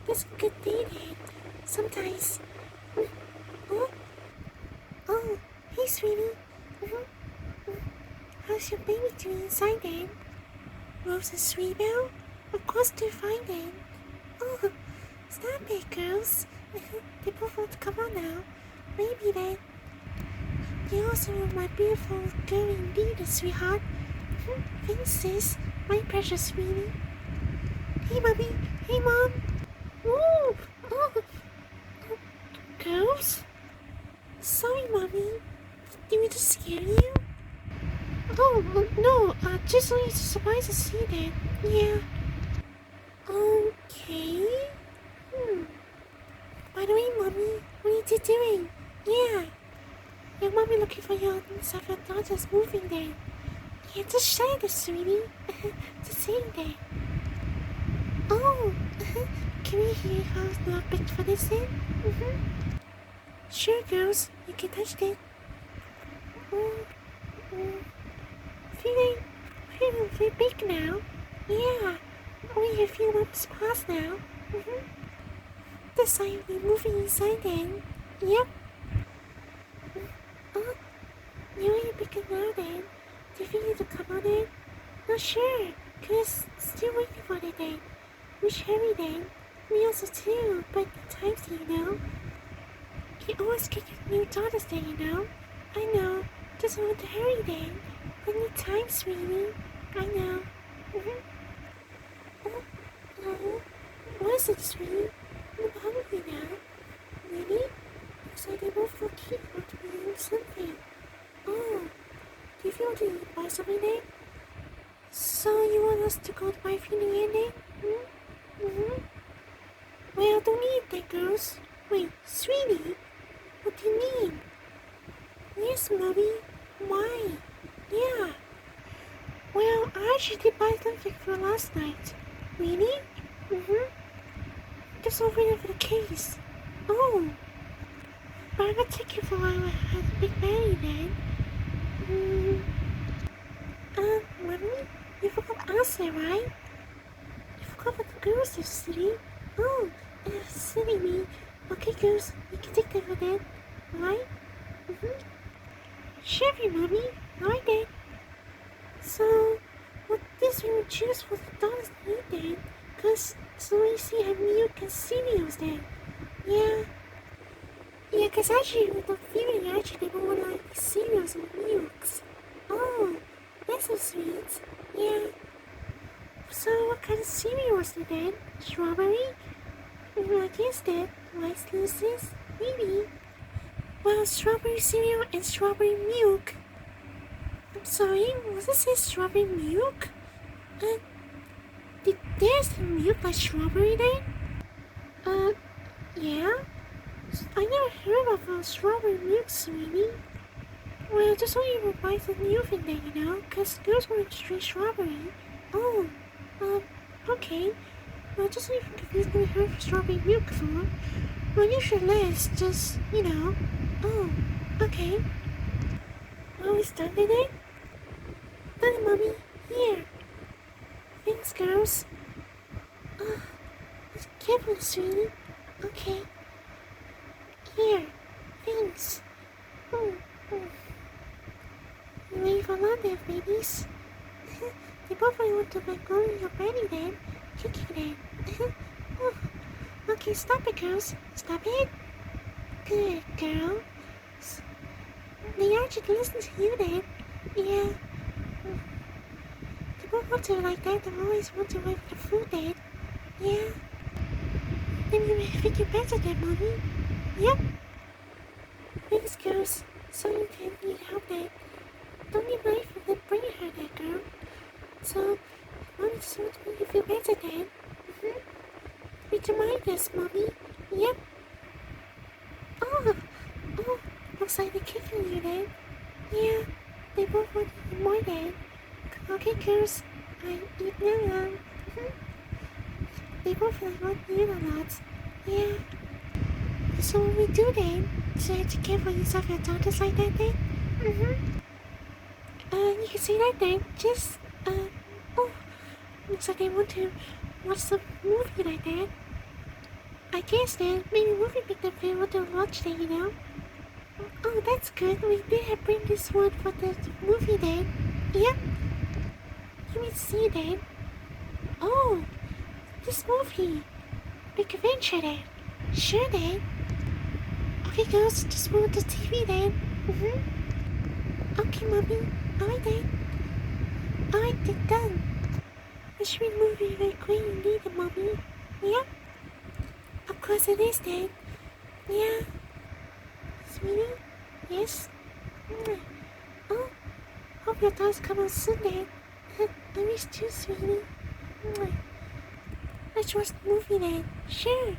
That's a good day then. Sometimes. Oh, oh, hey sweetie. How's your baby doing inside then? Rose and Sweetbell? Of course they're fine then. Oh, stop it, girls. They both want to come on now. Maybe then. You also are my beautiful girl indeed, sweetheart. Thanks, sis. My precious sweetie. Hey, mommy. Hey, mom. Ooh. Oh. Girls? Sorry, mommy. Did we just scare you? Oh, no. Just wanted to surprise to see that. Yeah. Okay. By the way, mommy, what are you doing? Yeah. Your mommy looking for your daughters moving there. Yeah, just shine it, sweetie. Just saying that. Oh, can we hear how the big for this then? Sure, girls, you can touch it. Feeling very big now. Yeah, only a few months past now. The sign will be moving inside then. Yep. Oh, you're really big now then. Do you think you to come on in? Not sure, cause still waiting for it then. Wish hurry then. Me also too, but the times, you know. You always get your new daughters then, you know. I know, just want to hurry then. But the times, sweetie. I know. Oh, what is it, sweetie? I'm hungry now. Really? Looks like they both look cute to be eating something. Oh, do you feel to buy something then? So you want us to go to buy feeding in then? Well, don't eat that, girls. Wait, sweetie? What do you mean? Yes, mommy. Why? Yeah. Well, I actually did buy something for last night. Really? Just over there for the case. Oh. But I'm gonna take you for a while. I had a big belly then. Mommy? You forgot us there, right? You forgot about the girls yesterday. Oh, silly me. Okay, girls, you can take them for that, right? Sure, mommy. Right then. So, what this we would choose for the daughters need then? Cause so we see have milk and cereals then. Yeah. Yeah, cause actually with the feeling actually they want like cereals and milks. Oh, that's so sweet. Yeah. So what kind of cereal was it then? Strawberry? I guess that. Rice Lucy's? Maybe. Well, strawberry cereal and strawberry milk. I'm sorry, was it say strawberry milk? Did there's milk like strawberry then? Yeah? I never heard of a strawberry milk, sweetie. Well, just want you to buy the new thing then, you know? Cause girls want straight strawberry. Oh, okay. Well, just so you can confuse me with her strawberry milk before. Well, you should list, just, you know. Oh, okay. Well, we started it? Done, mommy. Here. Thanks, girls. Careful, sweetie. Okay. Here. Thanks. You ready for love there, babies? They both really want to go in your belly then. Kick you then. Okay, stop it, girls. Stop it. Good girl. They actually listen to you then. Yeah. They both want to like that. They always want to wait for the food then. Yeah. Then you may think you're better than mommy. Yep. Thanks, girls. So you can need help then. Don't need life and then bring her there, girl. So, mommy just wants to make you feel better then. Read your mind this, mommy. Yep. Oh, looks like they're kicking you then. Yeah, they both want to eat more then. Okay, girls, I eat now. They both like want to eat a lot. Yeah. So what we do then? So you have to care for yourself and daughters like that then? You can see that then. Just, looks like they want to watch some movie like that. I guess then, maybe movie picked up and want to watch that, you know? Oh, that's good. We did bring this one for the movie then. Yep. Let me see then. Oh, this movie. Big adventure then. Sure then. Okay, girls, just move the TV then. Okay, mommy. Alright then. Alright, then done. Let's read movie very quick. You need it, mommy. Yep. Of course it is then. Yeah. Sweetie? Yes? Oh, hope your dogs come out soon then. I missed you, sweetie. Let's watch the movie then. Sure.